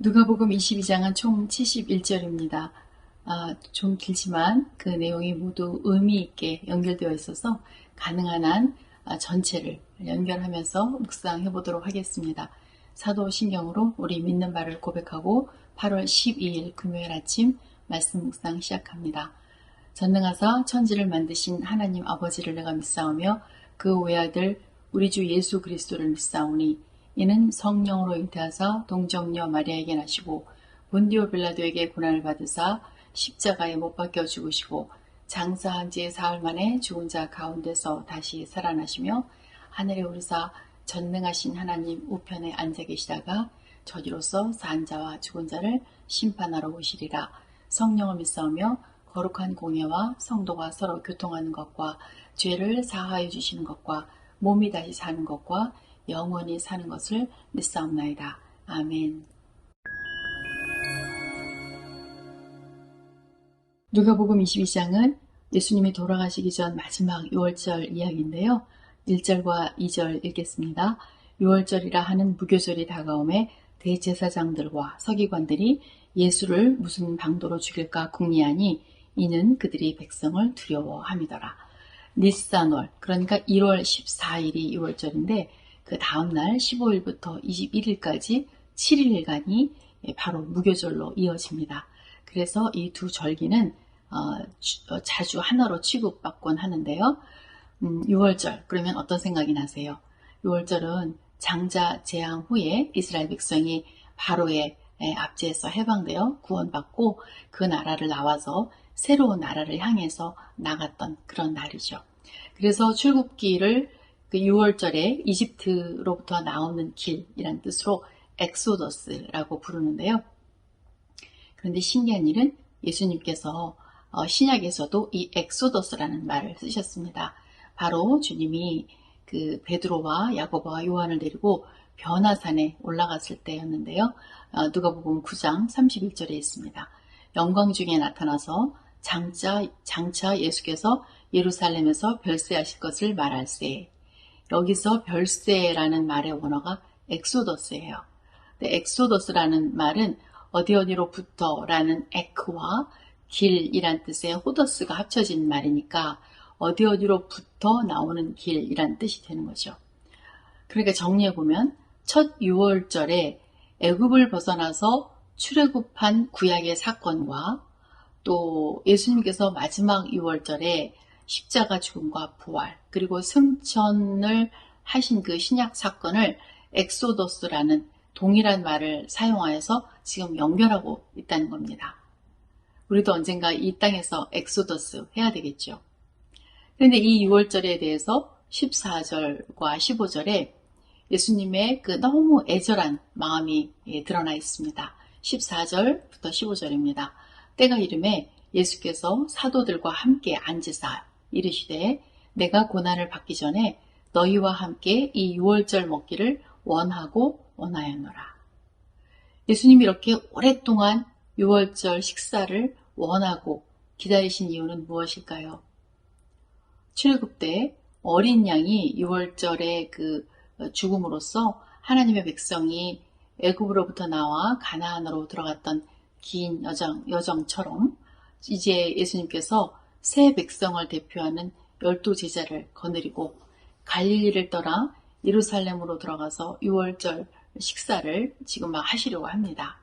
누가복음 22장은 총 71절입니다. 좀 길지만 그 내용이 모두 의미 있게 연결되어 있어서 가능한 한 전체를 연결하면서 묵상해 보도록 하겠습니다. 사도신경으로 우리 믿는 바를 고백하고 8월 12일 금요일 아침 말씀 묵상 시작합니다. 전능하사 천지를 만드신 하나님 아버지를 내가 믿사오며 그 외아들 우리 주 예수 그리스도를 믿사오니 이는 성령으로 잉태하사 동정녀 마리아에게 나시고 본디오 빌라도에게 고난을 받으사 십자가에 못 박혀 죽으시고 장사한 지 사흘 만에 죽은 자 가운데서 다시 살아나시며 하늘에 오르사 전능하신 하나님 우편에 앉아 계시다가 저지로서 산 자와 죽은 자를 심판하러 오시리라. 성령을 믿사오며 거룩한 공예와 성도가 서로 교통하는 것과 죄를 사하여 주시는 것과 몸이 다시 사는 것과 영원히 사는 것을 믿사옵나이다. 아멘. 누가복음 22장은 예수님이 돌아가시기 전 마지막 6월절 이야기인데요. 1절과 2절 읽겠습니다. 6월절이라 하는 무교절이 다가오매 대제사장들과 서기관들이 예수를 무슨 방도로 죽일까 궁리하니 이는 그들이 백성을 두려워함이더라. 니산월, 그러니까 1월 14일이 6월절인데 그 다음날 15일부터 21일까지 7일간이 바로 무교절로 이어집니다. 그래서 이 두 절기는 자주 하나로 취급받곤 하는데요. 6월절, 그러면 어떤 생각이 나세요? 6월절은 장자 재앙 후에 이스라엘 백성이 바로의 압제에서 해방되어 구원받고 그 나라를 나와서 새로운 나라를 향해서 나갔던 그런 날이죠. 그래서 출국기를 그 6월절에 이집트로부터 나오는 길이란 뜻으로 엑소더스라고 부르는데요. 그런데 신기한 일은 예수님께서 신약에서도 이 엑소더스라는 말을 쓰셨습니다. 바로 주님이 그 베드로와 야고보와 요한을 데리고 변화산에 올라갔을 때였는데요. 누가복음 9장 31절에 있습니다. 영광 중에 나타나서 장차 예수께서 예루살렘에서 별세하실 것을 말할세. 여기서 별세라는 말의 원어가 엑소더스예요. 근데 엑소더스라는 말은 어디로부터 라는 에크와 길이란 뜻의 호더스가 합쳐진 말이니까 어디로부터 나오는 길이란 뜻이 되는 거죠. 그러니까 정리해보면 첫 6월절에 애굽을 벗어나서 출애굽한 구약의 사건과 또 예수님께서 마지막 6월절에 십자가 죽음과 부활 그리고 승천을 하신 그 신약 사건을 엑소더스라는 동일한 말을 사용하여서 지금 연결하고 있다는 겁니다. 우리도 언젠가 이 땅에서 엑소더스 해야 되겠죠. 그런데 이 6월절에 대해서 14절과 15절에 예수님의 그 너무 애절한 마음이 드러나 있습니다. 14절부터 15절입니다. 때가 이르매 예수께서 사도들과 함께 앉으사 이르시되 내가 고난을 받기 전에 너희와 함께 이 6월절 먹기를 원하고 원하였노라. 예수님이 이렇게 오랫동안 6월절 식사를 원하고 기다리신 이유는 무엇일까요? 출애굽 때 어린 양이 6월절의 그 죽음으로써 하나님의 백성이 애굽으로부터 나와 가나안으로 들어갔던 긴 여정처럼 이제 예수님께서 새 백성을 대표하는 12제자를 거느리고 갈릴리를 떠나 예루살렘으로 들어가서 6월절 식사를 지금 막 하시려고 합니다.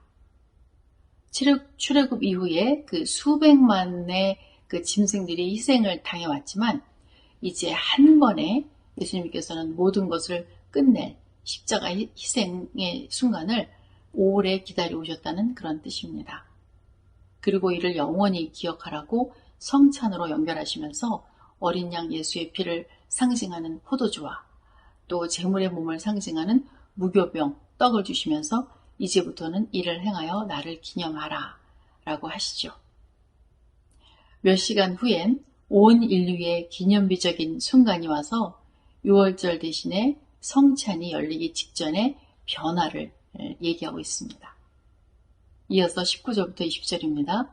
출애굽 이후에 그 수백만의 그 짐승들이 희생을 당해왔지만 이제 한 번에 예수님께서는 모든 것을 끝낼 십자가 희생의 순간을 오래 기다려 오셨다는 그런 뜻입니다. 그리고 이를 영원히 기억하라고 성찬으로 연결하시면서 어린 양 예수의 피를 상징하는 포도주와 또 제물의 몸을 상징하는 무교병 떡을 주시면서 이제부터는 이를 행하여 나를 기념하라 라고 하시죠. 몇 시간 후엔 온 인류의 기념비적인 순간이 와서 6월절 대신에 성찬이 열리기 직전의 변화를 얘기하고 있습니다. 이어서 19절부터 20절입니다.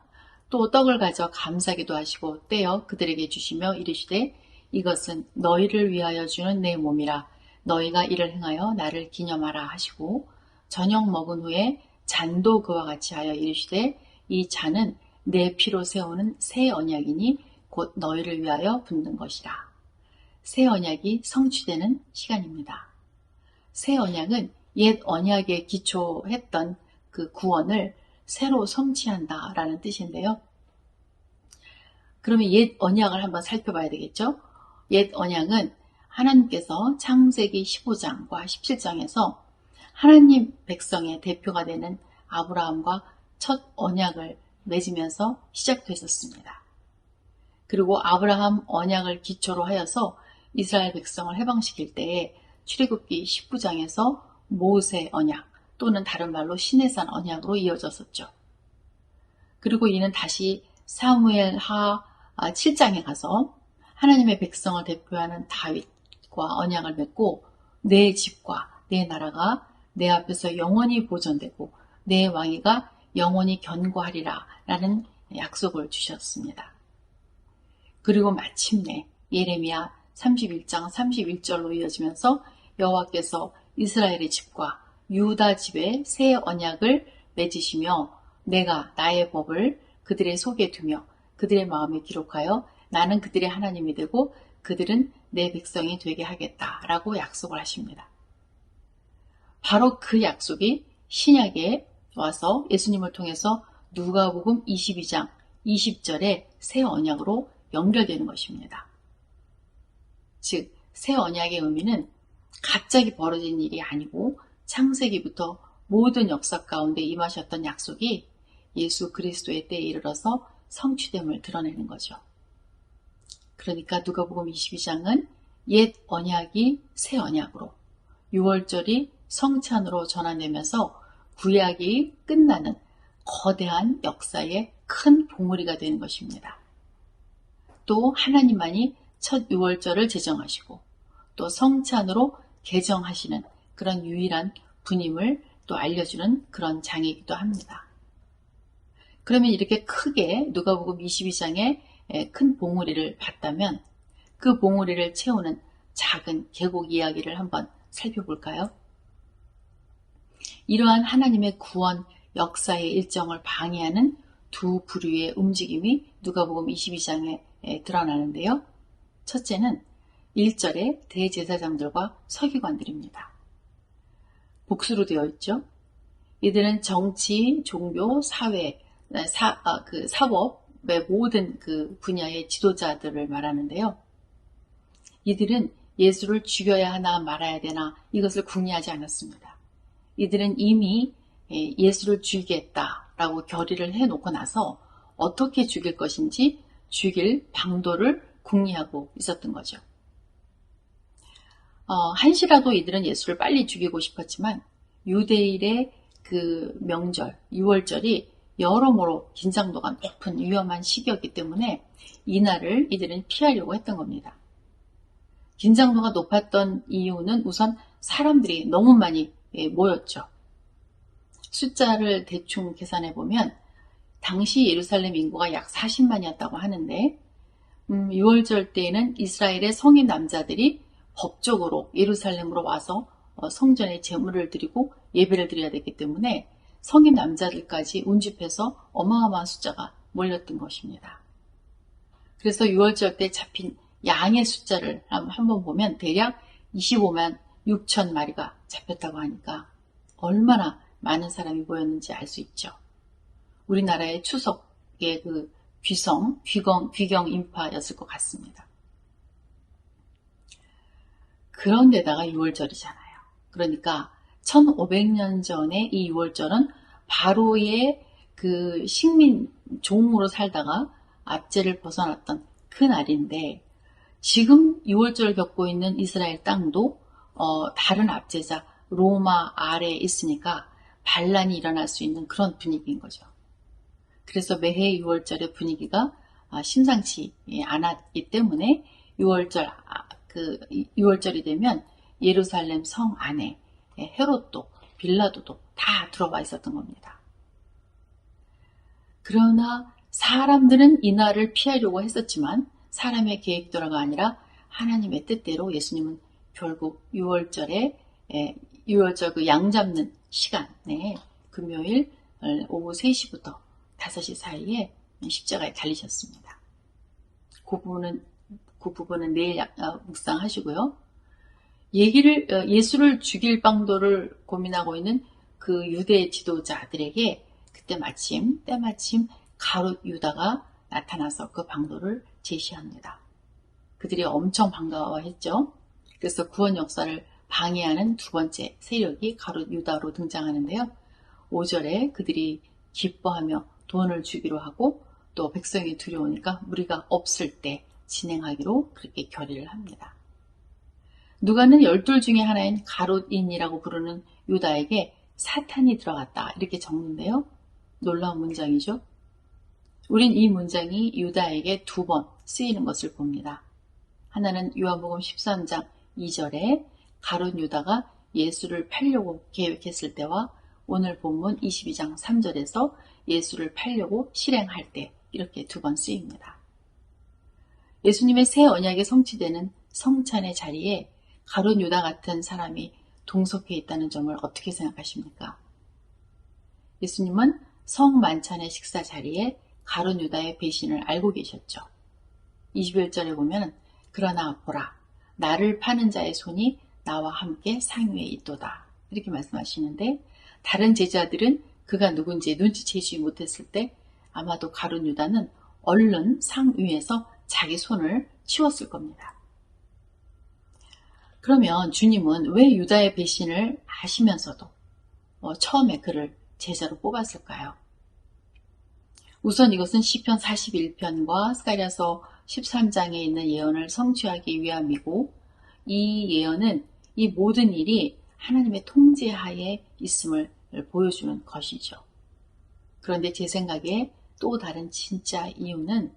또 떡을 가져 감사기도 하시고 떼어 그들에게 주시며 이르시되 이것은 너희를 위하여 주는 내 몸이라 너희가 이를 행하여 나를 기념하라 하시고 저녁 먹은 후에 잔도 그와 같이 하여 이르시되 이 잔은 내 피로 세우는 새 언약이니 곧 너희를 위하여 붓는 것이라. 새 언약이 성취되는 시간입니다. 새 언약은 옛 언약에 기초했던 그 구원을 새로 성취한다라는 뜻인데요. 그러면 옛 언약을 한번 살펴봐야 되겠죠? 옛 언약은 하나님께서 창세기 15장과 17장에서 하나님 백성의 대표가 되는 아브라함과 첫 언약을 맺으면서 시작됐었습니다. 그리고 아브라함 언약을 기초로 하여서 이스라엘 백성을 해방시킬 때에 출애굽기 19장에서 모세 언약 또는 다른 말로 시내산 언약으로 이어졌었죠. 그리고 이는 다시 사무엘하 7장에 가서 하나님의 백성을 대표하는 다윗과 언약을 맺고 내 집과 내 나라가 내 앞에서 영원히 보존되고 내 왕위가 영원히 견고하리라 라는 약속을 주셨습니다. 그리고 마침내 예레미야 31장 31절로 이어지면서 여호와께서 이스라엘의 집과 유다 집에 새 언약을 맺으시며 내가 나의 법을 그들의 속에 두며 그들의 마음에 기록하여 나는 그들의 하나님이 되고 그들은 내 백성이 되게 하겠다라고 약속을 하십니다. 바로 그 약속이 신약에 와서 예수님을 통해서 누가복음 22장 20절에 새 언약으로 연결되는 것입니다. 즉, 새 언약의 의미는 갑자기 벌어진 일이 아니고 창세기부터 모든 역사 가운데 임하셨던 약속이 예수 그리스도의 때에 이르러서 성취됨을 드러내는 거죠. 그러니까 누가복음 22장은 옛 언약이 새 언약으로, 유월절이 성찬으로 전환되면서 구약이 끝나는 거대한 역사의 큰 봉우리가 되는 것입니다. 또 하나님만이 첫 유월절을 제정하시고 또 성찬으로 개정하시는 그런 유일한 분임을 또 알려주는 그런 장이기도 합니다. 그러면 이렇게 크게 누가복음 22장에 큰 봉우리를 봤다면 그 봉우리를 채우는 작은 계곡 이야기를 한번 살펴볼까요? 이러한 하나님의 구원 역사의 일정을 방해하는 두 부류의 움직임이 누가복음 22장에 드러나는데요. 첫째는 1절의 대제사장들과 서기관들입니다. 복수로 되어 있죠. 이들은 정치, 종교, 사회, 사법의 모든 그 분야의 지도자들을 말하는데요. 이들은 예수를 죽여야 하나 말아야 되나 이것을 궁리하지 않았습니다. 이들은 이미 예수를 죽이겠다라고 결의를 해놓고 나서 어떻게 죽일 것인지 죽일 방도를 궁리하고 있었던 거죠. 한시라도 이들은 예수를 빨리 죽이고 싶었지만 유대인의 그 명절, 유월절이 여러모로 긴장도가 높은 위험한 시기였기 때문에 이날을 이들은 피하려고 했던 겁니다. 긴장도가 높았던 이유는 우선 사람들이 너무 많이 모였죠. 숫자를 대충 계산해 보면 당시 예루살렘 인구가 약 40만이었다고 하는데 6월절 때에는 이스라엘의 성인 남자들이 법적으로 예루살렘으로 와서 성전에 제물을 드리고 예배를 드려야 되기 때문에 성인 남자들까지 운집해서 어마어마한 숫자가 몰렸던 것입니다. 그래서 6월절 때 잡힌 양의 숫자를 한번 보면 대략 25만 6천 마리가 잡혔다고 하니까 얼마나 많은 사람이 모였는지 알 수 있죠. 우리나라의 추석의 그 귀경 인파였을 것 같습니다. 그런데다가 6월절이잖아요. 그러니까 1500년 전에 이 6월절은 바로의 그 식민 종으로 살다가 압제를 벗어났던 그 날인데 지금 6월절을 겪고 있는 이스라엘 땅도 다른 압제자 로마 아래에 있으니까 반란이 일어날 수 있는 그런 분위기인 거죠. 그래서 매해 6월절의 분위기가 심상치 않았기 때문에 6월절이 되면 예루살렘 성 안에 헤롯도 빌라도도 다 들어와 있었던 겁니다. 그러나 사람들은 이날을 피하려고 했었지만 사람의 계획대로가 아니라 하나님의 뜻대로 예수님은 결국 6월절 그 양 잡는 시간에 금요일 오후 3시부터 5시 사이에 십자가에 달리셨습니다. 그 부분은 내일 묵상하시고요. 예수를 죽일 방도를 고민하고 있는 그 유대 지도자들에게 그때 때마침 가룟 유다가 나타나서 그 방도를 제시합니다. 그들이 엄청 반가워했죠. 그래서 구원 역사를 방해하는 두 번째 세력이 가룟 유다로 등장하는데요. 5절에 그들이 기뻐하며 돈을 주기로 하고 또 백성이 두려우니까 무리가 없을 때 진행하기로 그렇게 결의를 합니다. 누가는 12 중에 하나인 가룟인이라고 부르는 유다에게 사탄이 들어갔다 이렇게 적는데요. 놀라운 문장이죠. 우린 이 문장이 유다에게 2번 쓰이는 것을 봅니다. 하나는 요한복음 13장 2절에 가룟 유다가 예수를 팔려고 계획했을 때와 오늘 본문 22장 3절에서 예수를 팔려고 실행할 때 이렇게 2번 쓰입니다. 예수님의 새 언약에 성취되는 성찬의 자리에 가룟 유다 같은 사람이 동석해 있다는 점을 어떻게 생각하십니까? 예수님은 성만찬의 식사 자리에 가룟 유다의 배신을 알고 계셨죠. 21절에 보면 그러나 보라 나를 파는 자의 손이 나와 함께 상위에 있도다 이렇게 말씀하시는데 다른 제자들은 그가 누군지 눈치채지 못했을 때 아마도 가룟 유다는 얼른 상 위에서 자기 손을 치웠을 겁니다. 그러면 주님은 왜 유다의 배신을 아시면서도 처음에 그를 제자로 뽑았을까요? 우선 이것은 시편 41편과 스가랴서 13장에 있는 예언을 성취하기 위함이고 이 예언은 이 모든 일이 하나님의 통제하에 있음을 보여주는 것이죠. 그런데 제 생각에 또 다른 진짜 이유는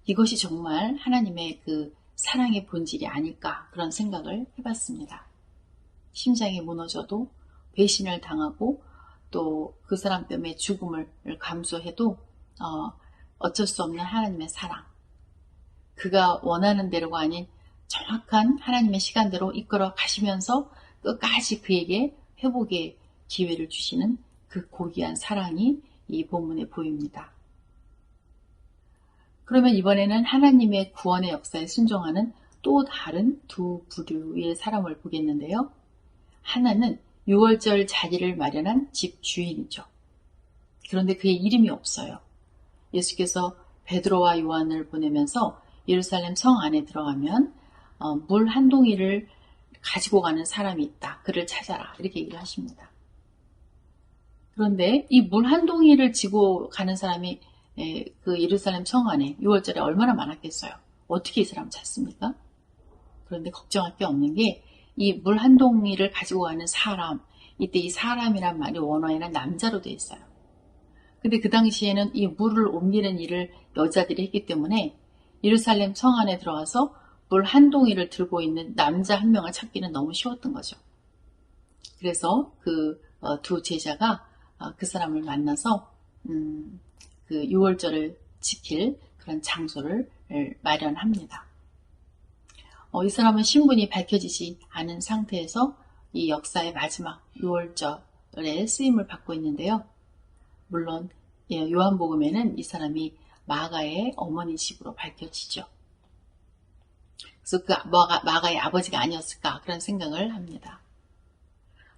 이것이 정말 하나님의 그 사랑의 본질이 아닐까 그런 생각을 해봤습니다. 심장이 무너져도 배신을 당하고 또 그 사람 때문에 죽음을 감수해도 어쩔 수 없는 하나님의 사랑 그가 원하는 대로가 아닌 정확한 하나님의 시간대로 이끌어 가시면서 끝까지 그에게 회복의 기회를 주시는 그 고귀한 사랑이 이 본문에 보입니다. 그러면 이번에는 하나님의 구원의 역사에 순종하는 또 다른 두 부류의 사람을 보겠는데요. 하나는 6월절 자리를 마련한 집 주인이죠. 그런데 그의 이름이 없어요. 예수께서 베드로와 요한을 보내면서 예루살렘 성 안에 들어가면 물 한 동이를 가지고 가는 사람이 있다. 그를 찾아라. 이렇게 얘기를 하십니다. 그런데 이 물 한 동이를 지고 가는 사람이 그 예루살렘 성 안에 6월절에 얼마나 많았겠어요. 어떻게 이 사람 찾습니까? 그런데 걱정할 게 없는 게 이 물 한 동이를 가지고 가는 사람, 이때 이 사람이란 말이 원어에는 남자로 되어 있어요. 근데 그 당시에는 이 물을 옮기는 일을 여자들이 했기 때문에 예루살렘 성 안에 들어가서 물 한 동이를 들고 있는 남자 한 명을 찾기는 너무 쉬웠던 거죠. 그래서 그 두 제자가 그 사람을 만나서 그 6월절을 지킬 그런 장소를 마련합니다. 이 사람은 신분이 밝혀지지 않은 상태에서 이 역사의 마지막 6월절에 쓰임을 받고 있는데요. 물론 요한복음에는 이 사람이 마가의 어머니식으로 밝혀지죠. 그래서 그 마가의 아버지가 아니었을까 그런 생각을 합니다.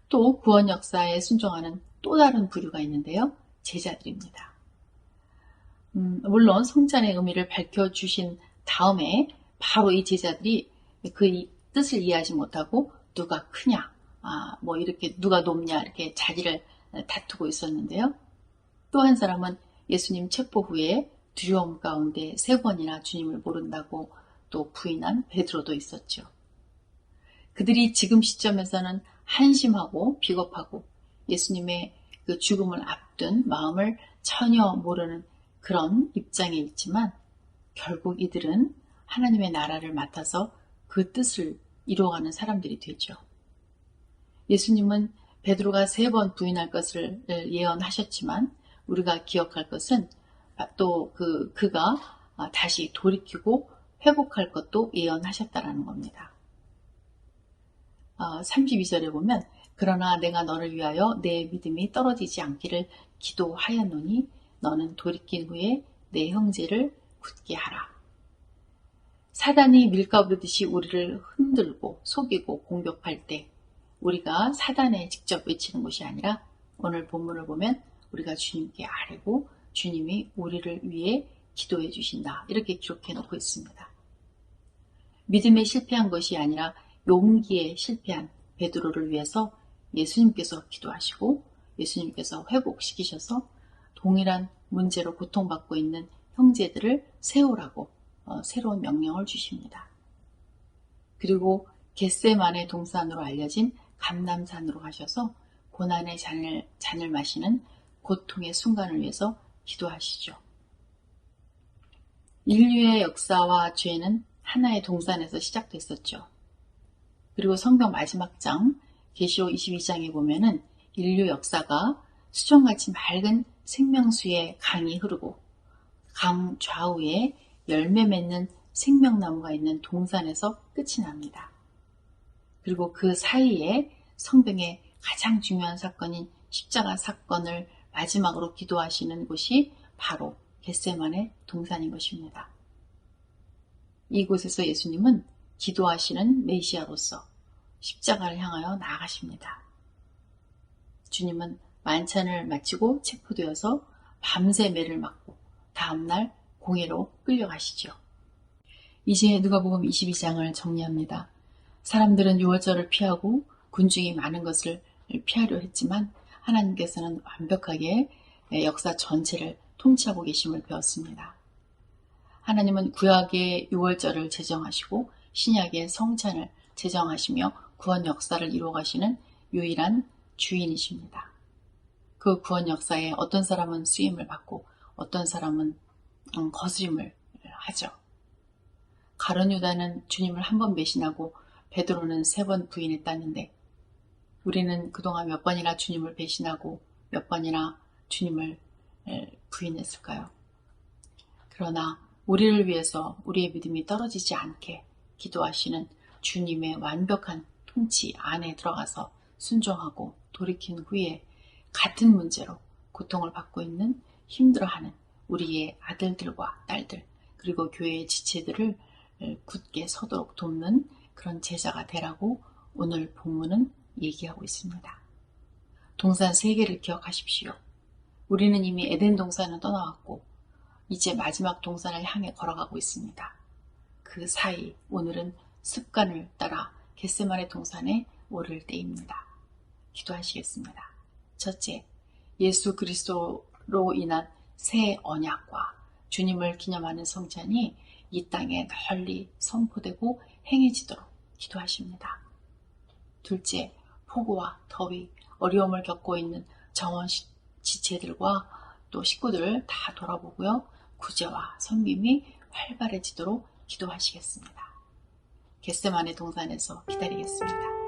또 구원 역사에 순종하는 또 다른 부류가 있는데요. 제자들입니다. 물론 성찬의 의미를 밝혀주신 다음에 바로 이 제자들이 그 뜻을 이해하지 못하고 누가 크냐, 뭐 이렇게 누가 높냐 이렇게 자기를 다투고 있었는데요. 또 한 사람은 예수님 체포 후에 두려움 가운데 3번이나 주님을 모른다고 또 부인한 베드로도 있었죠. 그들이 지금 시점에서는 한심하고 비겁하고 예수님의 그 죽음을 앞둔 마음을 전혀 모르는 그런 입장에 있지만 결국 이들은 하나님의 나라를 맡아서 그 뜻을 이루어가는 사람들이 되죠. 예수님은 베드로가 3번 부인할 것을 예언하셨지만 우리가 기억할 것은 또 그가 다시 돌이키고 회복할 것도 예언하셨다라는 겁니다. 32절에 보면 그러나 내가 너를 위하여 내 믿음이 떨어지지 않기를 기도하였노니 너는 돌이킨 후에 내 형제를 굳게 하라. 사단이 밀가부르듯이 우리를 흔들고 속이고 공격할 때 우리가 사단에 직접 외치는 것이 아니라 오늘 본문을 보면 우리가 주님께 아뢰고 주님이 우리를 위해 기도해 주신다. 이렇게 기록해 놓고 있습니다. 믿음에 실패한 것이 아니라 용기에 실패한 베드로를 위해서 예수님께서 기도하시고 예수님께서 회복시키셔서 동일한 문제로 고통받고 있는 형제들을 세우라고 새로운 명령을 주십니다. 그리고 겟세마네 동산으로 알려진 감람산으로 가셔서 고난의 잔을 마시는 고통의 순간을 위해서 기도하시죠. 인류의 역사와 죄는 하나의 동산에서 시작됐었죠. 그리고 성경 마지막 장 계시록 22장에 보면은 인류 역사가 수정같이 맑은 생명수의 강이 흐르고 강 좌우에 열매 맺는 생명나무가 있는 동산에서 끝이 납니다. 그리고 그 사이에 성경의 가장 중요한 사건인 십자가 사건을 마지막으로 기도하시는 곳이 바로 겟세마네 동산인 것입니다. 이곳에서 예수님은 기도하시는 메시아로서 십자가를 향하여 나아가십니다. 주님은 만찬을 마치고 체포되어서 밤새 매를 맞고 다음날 공회로 끌려가시죠. 이제 누가복음 22장을 정리합니다. 사람들은 유월절을 피하고 군중이 많은 것을 피하려 했지만 하나님께서는 완벽하게 역사 전체를 통치하고 계심을 배웠습니다. 하나님은 구약의 유월절을 제정하시고 신약의 성찬을 제정하시며 구원 역사를 이루어가시는 유일한 주인이십니다. 그 구원 역사에 어떤 사람은 쓰임을 받고 어떤 사람은 거스림을 하죠. 가룟 유다는 주님을 한 번 배신하고 베드로는 3번 부인했다는데 우리는 그동안 몇 번이나 주님을 배신하고 몇 번이나 주님을 부인했을까요? 그러나 우리를 위해서 우리의 믿음이 떨어지지 않게 기도하시는 주님의 완벽한 통치 안에 들어가서 순종하고 돌이킨 후에 같은 문제로 고통을 받고 있는 힘들어하는 우리의 아들들과 딸들 그리고 교회의 지체들을 굳게 서도록 돕는 그런 제자가 되라고 오늘 본문은 얘기하고 있습니다. 동산 3개를 기억하십시오. 우리는 이미 에덴 동산은 떠나왔고 이제 마지막 동산을 향해 걸어가고 있습니다. 그 사이 오늘은 습관을 따라 겟세마네 동산에 오를 때입니다. 기도하시겠습니다. 첫째, 예수 그리스도로 인한 새 언약과 주님을 기념하는 성찬이 이 땅에 널리 선포되고 행해지도록 기도하십니다. 둘째, 폭우와 더위, 어려움을 겪고 있는 정원 지체들과 또 식구들을 다 돌아보고요. 구제와 섬김이 활발해지도록 기도하시겠습니다. 겟세마네 동산에서 기다리겠습니다.